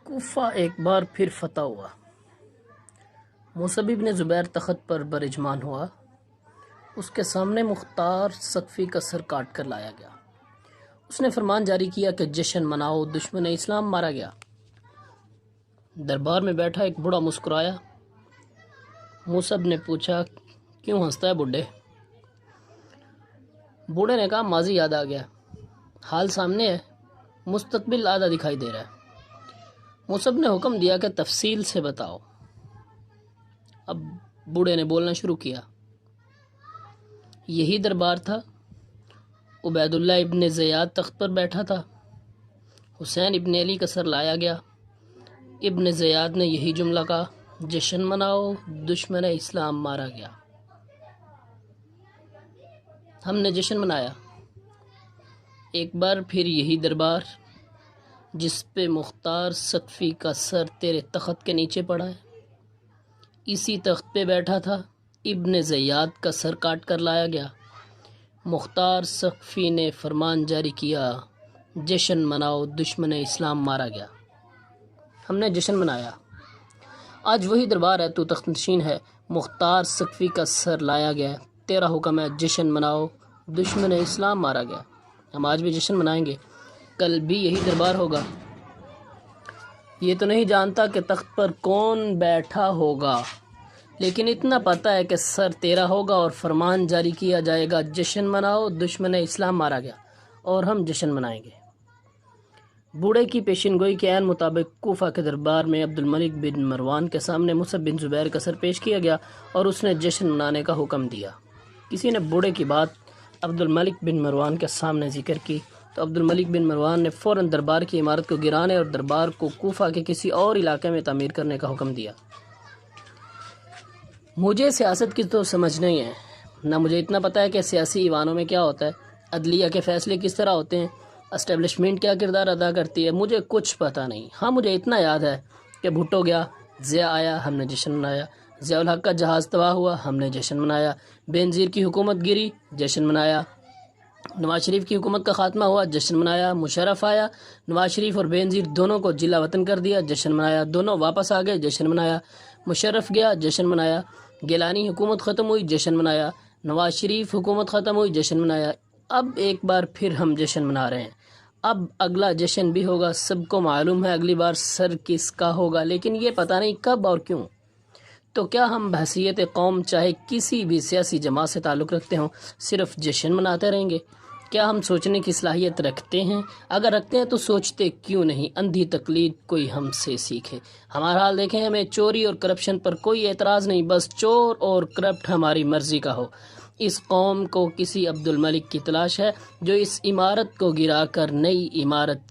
کوفہ ایک بار پھر فتح ہوا۔ موسیٰ بن زبیر تخت پر برجمان ہوا۔ اس کے سامنے مختار ثقفی کا سر کاٹ کر لایا گیا۔ اس نے فرمان جاری کیا کہ جشن مناؤ، دشمن اسلام مارا گیا۔ دربار میں بیٹھا ایک بوڑھا مسکرایا۔ موسیٰ نے پوچھا، کیوں ہنستا ہے بڈھے؟ بوڑھے نے کہا، ماضی یاد آ گیا، حال سامنے ہے، مستقبل آدھا دکھائی دے رہا ہے۔ موسیٰ نے حکم دیا کہ تفصیل سے بتاؤ۔ اب بوڑھے نے بولنا شروع کیا۔ یہی دربار تھا، عبید اللہ ابن زیاد تخت پر بیٹھا تھا، حسین ابن علی کا سر لایا گیا۔ ابن زیاد نے یہی جملہ کہا، جشن مناؤ، دشمن اسلام مارا گیا۔ ہم نے جشن منایا۔ ایک بار پھر یہی دربار جس پہ مختار ثقفی کا سر تیرے تخت کے نیچے پڑا ہے، اسی تخت پہ بیٹھا تھا، ابن زیاد کا سر کاٹ کر لایا گیا۔ مختار ثقفی نے فرمان جاری کیا، جشن مناؤ، دشمن اسلام مارا گیا۔ ہم نے جشن منایا۔ آج وہی دربار ہے، تو تخت نشین ہے، مختار ثقفی کا سر لایا گیا، تیرا حکم ہے، جشن مناؤ، دشمن اسلام مارا گیا۔ ہم آج بھی جشن منائیں گے، کل بھی یہی دربار ہوگا۔ یہ تو نہیں جانتا کہ تخت پر کون بیٹھا ہوگا، لیکن اتنا پتہ ہے کہ سر تیرا ہوگا اور فرمان جاری کیا جائے گا، جشن مناؤ، دشمن اسلام مارا گیا، اور ہم جشن منائیں گے۔ بوڑھے کی پیشن گوئی کے عین مطابق کوفہ کے دربار میں عبد الملک بن مروان کے سامنے موسیٰ بن زبیر کا سر پیش کیا گیا اور اس نے جشن منانے کا حکم دیا۔ کسی نے بوڑھے کی بات عبد الملک بن مروان کے سامنے ذکر کی تو عبد الملک بن مروان نے فوراً دربار کی عمارت کو گرانے اور دربار کو کوفہ کے کسی اور علاقے میں تعمیر کرنے کا حکم دیا۔ مجھے سیاست کی تو سمجھ نہیں ہے، نہ مجھے اتنا پتہ ہے کہ سیاسی ایوانوں میں کیا ہوتا ہے، عدلیہ کے فیصلے کس طرح ہوتے ہیں، اسٹیبلشمنٹ کیا کردار ادا کرتی ہے، مجھے کچھ پتہ نہیں۔ ہاں مجھے اتنا یاد ہے کہ بھٹو گیا، ضیاء آیا، ہم نے جشن منایا، ضیاء الحق کا جہاز تباہ ہوا، ہم نے جشن منایا، بے نظیر کی حکومت گری، جشن منایا، نواز شریف کی حکومت کا خاتمہ ہوا، جشن منایا، مشرف آیا، نواز شریف اور بے نظیر دونوں کو جلا وطن کر دیا، جشن منایا، دونوں واپس آ گئے، جشن منایا، مشرف گیا، جشن منایا، گیلانی حکومت ختم ہوئی، جشن منایا، نواز شریف حکومت ختم ہوئی، جشن منایا۔ اب ایک بار پھر ہم جشن منا رہے ہیں۔ اب اگلا جشن بھی ہوگا، سب کو معلوم ہے اگلی بار سر کس کا ہوگا، لیکن یہ پتہ نہیں کب اور کیوں۔ تو کیا ہم بحیثیت قوم چاہے کسی بھی سیاسی جماعت سے تعلق رکھتے ہوں صرف جشن مناتے رہیں گے؟ کیا ہم سوچنے کی صلاحیت رکھتے ہیں؟ اگر رکھتے ہیں تو سوچتے کیوں نہیں؟ اندھی تقلید کوئی ہم سے سیکھے۔ ہمارا حال دیکھیں، ہمیں چوری اور کرپشن پر کوئی اعتراض نہیں، بس چور اور کرپٹ ہماری مرضی کا ہو۔ اس قوم کو کسی عبد الملک کی تلاش ہے جو اس عمارت کو گرا کر نئی عمارت کی